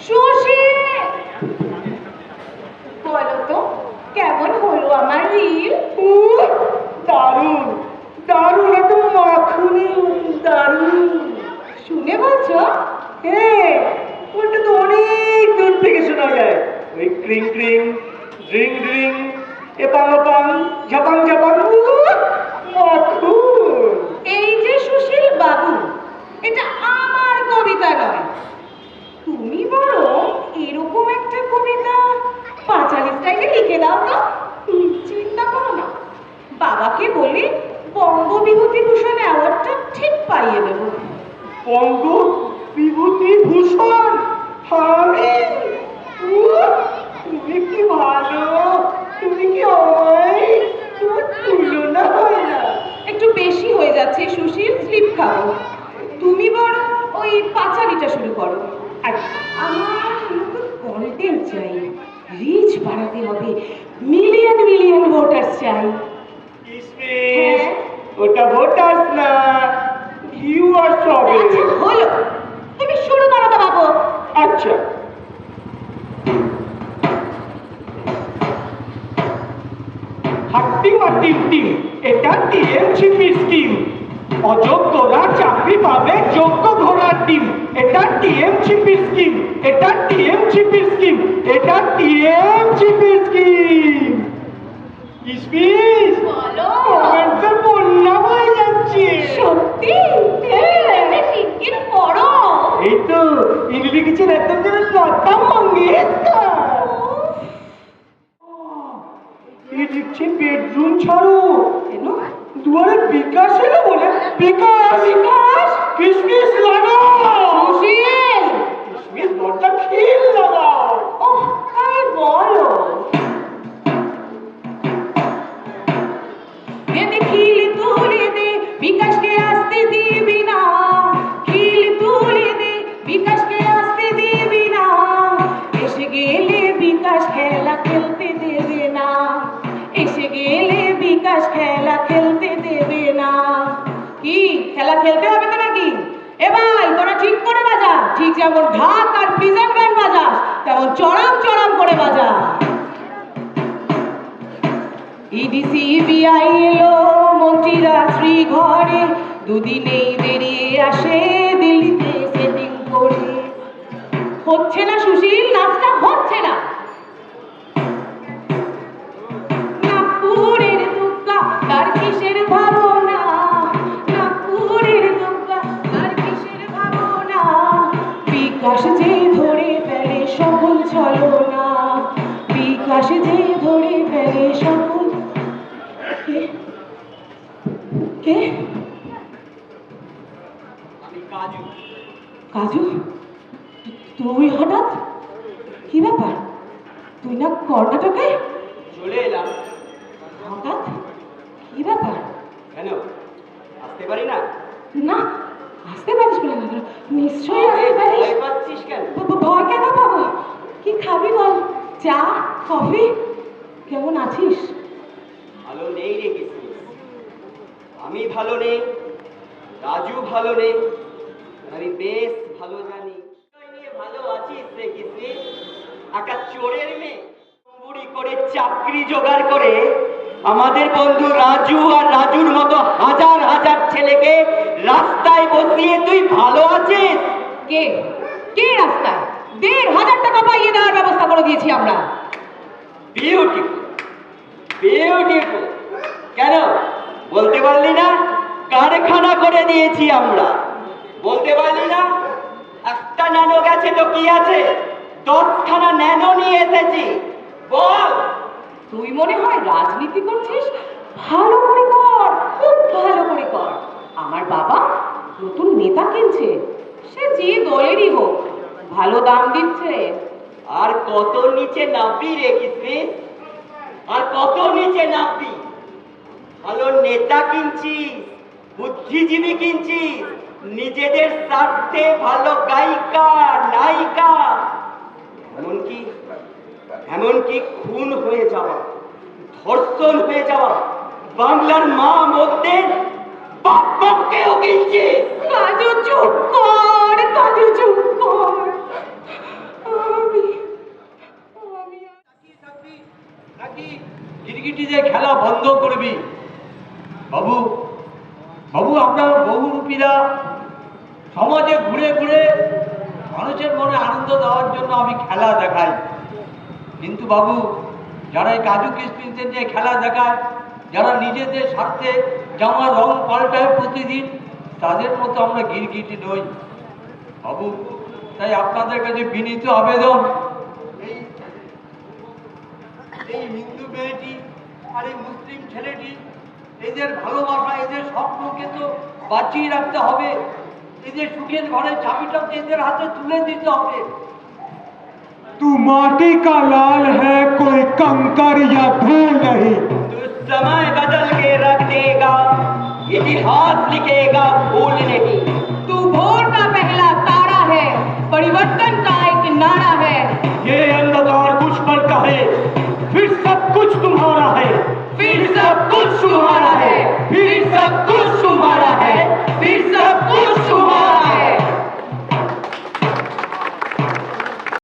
সুশীল, বলো তো কেমন হলো আমার রিল? দারুণ দারুণ, একদম মাখুনি, দারুণ। শুনে বলছো? হ্যাঁ, ওটা তো অনেক দূর থেকে শোনা যায়। ওই ক্রিং ক্রিং, ড্রিং ড্রিং, এপাং ওপাং, ঝাপাং ঝাপাং, মাখুন। এই যে সুশীল বাবু, এটা আমার কবিতা নয়। তুমি বরং এরকম একটা কবিতা পাঁচালি স্টাইলে লিখে দাও তো। চিন্তা করো না, বাবাকে বলে বঙ্গবিভূতিভূষণ অ্যাওয়ার্ডটা ঠিক পাইয়ে দেব। বঙ্গ বিভূতি ভূষণ, আমি? তুমি কি ভালো, তুমি কি আমায়, তোমার তুলনা হয় না। একটু বেশি হয়ে যাচ্ছে সুশীল, স্লিপ খাবো। তুমি বরং ওই পাঁচালিটা শুরু করো। আমার নতুন কন্টেন্ট চাই, রিচ বাড়াতে হবে, মিলিয়ন মিলিয়ন ভোটার্স চাই। কিসমিস, ওটা ভোটার্স না, ভিউয়ার্স হবে। আচ্ছা হলো, তুমি শুরু করো তো বাবু। আচ্ছা, হাট্টি মাটি টিম, এটা টিএমসিপি স্কিম। অযোগ্যরা চাকরি পাবে, যোগ্য ঘোড়ার ডিম। এটা টিএমসিপি স্কিম, এটা টিএমসিপি স্কিম, এটা টিএমসিপি স্কিম। কিসমিস, বলো। কমেন্টসের বন্যা হয়ে যাচ্ছে। সত্যি? শিগগির পড়ো। এই তো ইনি লিখেছেন একদম যেন লতা মঙ্গেশকর। এই লিখছে বেডরুম ছাড়ো, কেন? দুয়ারে বিকাশ এলো বলে। বিকাশ বিকাশ? কিসমিস লাগাও, সুশীল, কিসমিস দরজা খিল লাগাও। ওহ তাই বলো। এতে খিল তুলে দে, বিকাশকে আসতে দিবি না। খিল তুলে দে, বিকাশকে আসতে দিবি না। এসে গেলে বিকাশ খেলা খেলতে দেবে না। এসে গেলে বিকাশ খেলা খেলতে দেবে না। কি খেলা খেলতে হবে তো নাকি? এ ভাই তোরা ঠিক করে বাজা, ঠিক যেমন ঢাক আর প্রিজন ব্যান্ড বাজাস তেমন চড়াম চড়াম করে বাজা। ইডি সিবিআই এলো, মন্ত্রীরা শ্রীঘরে, দুদিনেই বেরিয়ে আসে দিল্লিতে সেটিং করে। হচ্ছে না সুশীল, নাচটা হচ্ছে না। নাগপুরের দুর্গা, তার কিসের ভাবনা? নাগপুরের দুর্গা, তার কিসের ভাবনা? বিকাশ যে ধরে ফেলে সকল ছলনা। বিকাশ যে ধরে ফেলে সকল। কে? কে? আমি কাজু। কাজু, তুই হঠাৎ? কি ব্যাপার? তুই না কর্ণাটকে? চলে এলাম। হঠাৎ কি ব্যাপার? কেন আসতে পারি না? না, আসতে পারিস বলে না, নিশ্চয়ই আসতে পারিস। ভয় পাচ্ছিস কেন? ভয় কেন পাবো? কি খাবি বল? চা, কফি? কেমন আছিস? ভালো নেই রে কিসমিস, আমি ভালো নেই, রাজু ভালো নেই, আমি বেশ ভালো জানি তুই নিয়ে ভালো আছিস রে কিসমিস। একটা চোরের মেয়ে বুড়ি করে চাকরি জোগাড় করে আমাদের বন্ধু রাজু আর রাজুর মতো হাজার হাজার ছেলেকে রাস্তায় বসিয়ে তুই ভালো আছিস। কে? কে রাস্তায়? ১,৫০০ টাকা পাইয়ে দেওয়ার ব্যবস্থা করে দিয়েছি আমরা। বিউটিফুল বিউটিফুল, কেন বলতে পারলি না? কারখানা করে দিয়েছি আমরা, বলতে পারলি না? একটা ন্যানো গেছে তো কি আছে, 10খানা ন্যানো নিয়ে এসেছি, বল। তুই মনে হয় রাজনীতি করছিস? ভালো করে কর, খুব ভালো করে কর। আমার বাবা নতুন নেতা কিনছে, সে যে দলেরই হোক, ভালো দাম দিচ্ছে। আর কত নিচে নামবি রে কিসমিস, আর কত নিচে নামবি? ভালো নেতা কিনছিস, বুদ্ধিজীবী কিনছিস, নিজেদের স্বার্থে ভালো গায়িকা নায়িকা, এমনকি এমনকি খুন হয়ে যাওয়া, ধর্ষণ হয়ে যাওয়া বাংলার মা বোনদের বাপকেও কিনছিস। কাজু চুপ কর, কাজু চুপ কর। বন্ধ করবি। বাবু, বাবু, আমরা বহুরূপীরা সমাজে ঘুরে ঘুরে মানুষের মনে আনন্দ দেওয়ার জন্য আমি খেলা দেখাই। কিন্তু বাবু, যারা এই কাজু কিশমিশদের নিয়ে খেলা দেখায়, যারা নিজেদের স্বার্থে জামার রং পাল্টায় প্রতিদিন, তাদের মতো আমরা গিরগিটি নই বাবু। তাই আপনাদের কাছে বিনীত আবেদন, এই হিন্দু মেয়েটি আর এই মুসলিম ছেলেটি, এদের ভালোবাসা, এদের স্বপ্নকে তো বাঁচিয়ে রাখতে হবে। এদের সুখের ঘরের চাবিটা এদের হাতে তুলে দিতে হবে। तू माटी का लाल है, कोई कंकर या धूल नहीं। तो समय बदल के रख देगा इतिहास